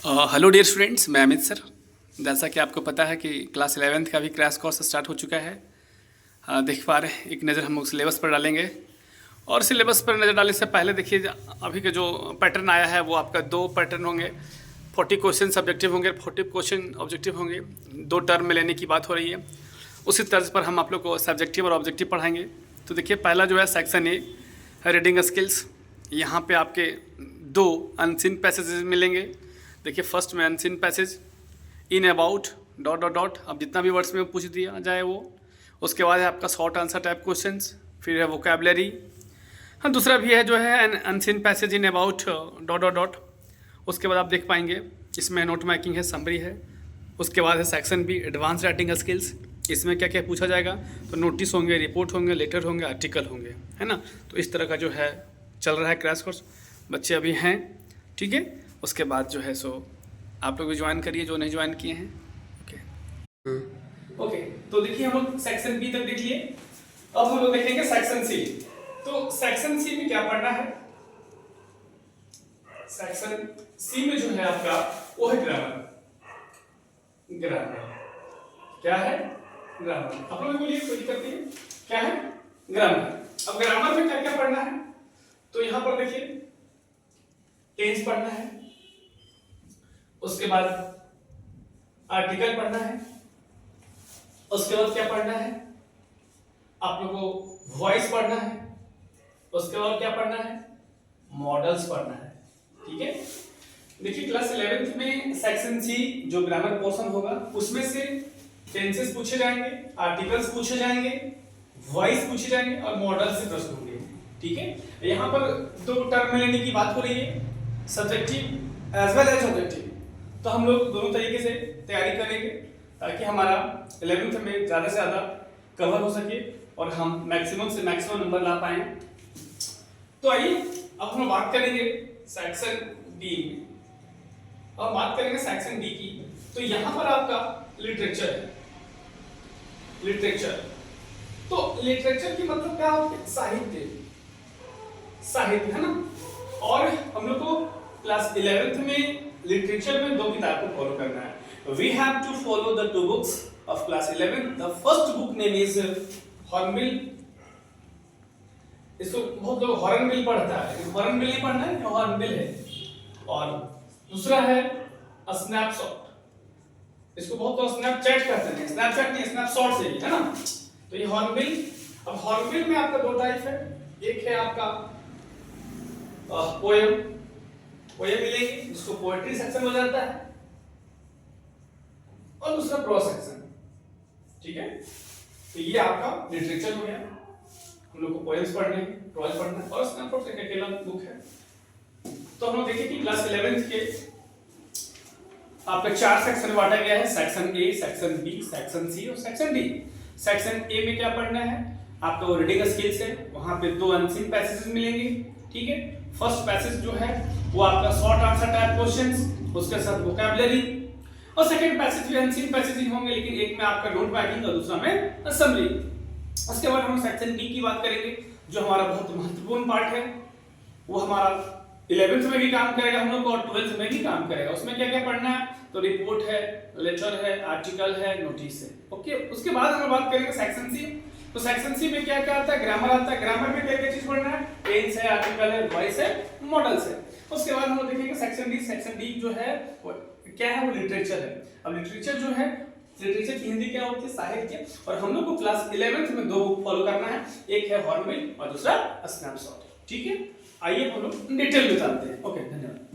Hello dear students, मैं Amit sir. जैसा कि आपको पता है कि क्लास 11th का भी क्रैश कोर्स स्टार्ट हो चुका है। देख पा रहे हैं, एक नज़र हम लोग सिलेबस पर डालेंगे। और सिलेबस पर नज़र डालने से पहले देखिए, अभी का जो पैटर्न आया है वो आपका 2 पैटर्न होंगे। 40 क्वेश्चन सब्जेक्टिव होंगे, 40 क्वेश्चन ऑब्जेक्टिव होंगे। 2 टर्म में लेने की बात हो रही है। उसी तर्ज पर हम आप लोग को सब्जेक्टिव और ऑब्जेक्टिव पढ़ाएंगे। तो देखिए, पहला जो है सेक्शन ए, रीडिंग स्किल्स। यहाँ पे आपके 2 अनसीन पैसेजेस मिलेंगे। देखिए, फर्स्ट में unseen passage, in about dot dot dot. अब जितना भी वर्ड्स में पूछ दिया जाए वो। उसके बाद है आपका शॉर्ट आंसर टाइप क्वेश्चंस, फिर है वोकैबुलरी। हाँ, दूसरा भी है जो है an unseen passage in about dot dot dot. उसके बाद आप देख पाएंगे इसमें नोट मेकिंग है, समरी है। उसके बाद है section B, advance writing skills. इसमें क्या क्या पूछा जाएगा, तो नोटिस होंगे, रिपोर्ट होंगे, लेटर होंगे, आर्टिकल होंगे, है ना। तो इस तरह का जो है चल रहा है क्रैश कोर्स। बच्चे अभी हैं, ठीक है। उसके बाद जो है सो आप लोग भी ज्वाइन करिए जो नहीं ज्वाइन किए हैं। ओके, तो देखिए हम लोग सेक्शन बी तक देख लिए। अब हम लोग देखेंगे सेक्शन सी। तो सेक्शन सी में क्या पढ़ना है? सेक्शन सी में जो है आपका वो है ग्रामर। ग्रामर क्या है? ग्रामर। आप लोग बोलिए, कोई दिक्कत नहीं। क्या है? ग्रामर। अब ग्रामर में क्या क्या पढ़ना है? तो यहां पर देखिए, टेंस पढ़ना है। उसके बाद आर्टिकल पढ़ना है। उसके बाद क्या पढ़ना है? आप लोगों को वॉइस पढ़ना है। उसके बाद क्या पढ़ना है? मॉडल्स पढ़ना है। ठीक है। देखिए, क्लास 11th में सेक्शन सी जो ग्रामर पोर्शन होगा उसमें से टेंसेस पूछे जाएंगे, आर्टिकल्स पूछे जाएंगे, वॉइस पूछे जाएंगे और मॉडल से प्रश्न होंगे। ठीक है। यहाँ पर 2 टर्म लेने की बात हो रही है, subjective as well as objective. तो हम लोग दोनों तरीके से तैयारी करेंगे ताकि हमारा 11th में ज़्यादा से ज़्यादा कवर हो सके और हम मैक्सिमम से मैक्सिमम नंबर ला पाए। तो आइए अब हम बात करेंगे सेक्शन डी में। अब बात करेंगे सेक्शन डी की। तो यहाँ पर आपका लिटरेचर है। लिटरेचर, तो लिटरेचर की मतलब क्या होता है? साहित्य। साहित्य, है ना। और हम लोग को क्लास 11th में लिटरेचर में 2 किताब को फॉलो करना है। We have to follow the 2 books of class 11। The first book name is Hornbill. इसको बहुत लोग हॉर्नबिल पढ़ता है, लेकिन हॉर्नबिल नहीं पढ़ना है, हॉर्नबिल है। और दूसरा है स्नैपशॉट। इसको बहुत लोग स्नैपचैट कहते हैं, स्नैपचैट नहीं, स्नैपशॉट से ही, है ना। तो ये हॉर्नबिल। अब हॉर्नबिल में आपका 2 टाइप है। एक है आपका पोएम। पोएम मिलेगी जिसको पोएट्री सेक्शन हो जाता है, और दूसरा प्रोज सेक्शन। ठीक है। तो ये आपका लिटरेचर हो गया। हम लोग को पोएम्स पढ़ने हैं, प्रोज पढ़ना है, और स्नैपशॉट एक अकेला बुक है। तो हम लोग देखिए कि क्लास 11th के आपके 4 सेक्शन में बांटा गया है। Section A, section B, section C और सेक्शन डी। सेक्शन ए में क्या पढ़ना है? आपका वो रीडिंग स्किल्स है। वहां पे 2 अनसीन पैसेजेस मिलेंगे। ठीक है। फर्स्ट पैसेज जो है वो आपका शॉर्ट आंसर टाइप क्वेश्चंस, उसके साथ वोकैबुलरी। और सेकंड पैसेज भी अनसीन पैसेज ही होंगे, लेकिन एक में आपका नोट मेकिंग और दूसरा में समरी। उसके बाद हम सेक्शन डी की बात करेंगे, जो हमारा बहुत महत्वपूर्ण पार्ट है। वो हमारा 11th में भी काम करेगा हम लोग को, और 12th में भी काम करेगा। उसमें क्या क्या पढ़ना है? तो रिपोर्ट है, लेटर है, आर्टिकल है, नोटिस है। ओके। उसके बाद हम बात करेंगे सेक्शन सी। तो सेक्शन सी में क्या क्या आता है? ग्रामर आता है। ग्रामर में क्या क्या चीज पढ़ना है? टेंस है, आर्टिकल है, वॉइस है, मॉडल्स है। उसके बाद हम लोग देखेंगे सेक्शन डी। सेक्शन डी जो है वो क्या है? वो लिटरेचर है। अब लिटरेचर जो है, लिटरेचर की हिंदी क्या होती है? साहित्य। और हम लोग को क्लास 11th में 2 बुक फॉलो करना है। एक है हॉर्नबिल और दूसरा स्नैपशॉट। ठीक है। आइए हम लोग डिटेल में जानते हैं। ओके, धन्यवाद।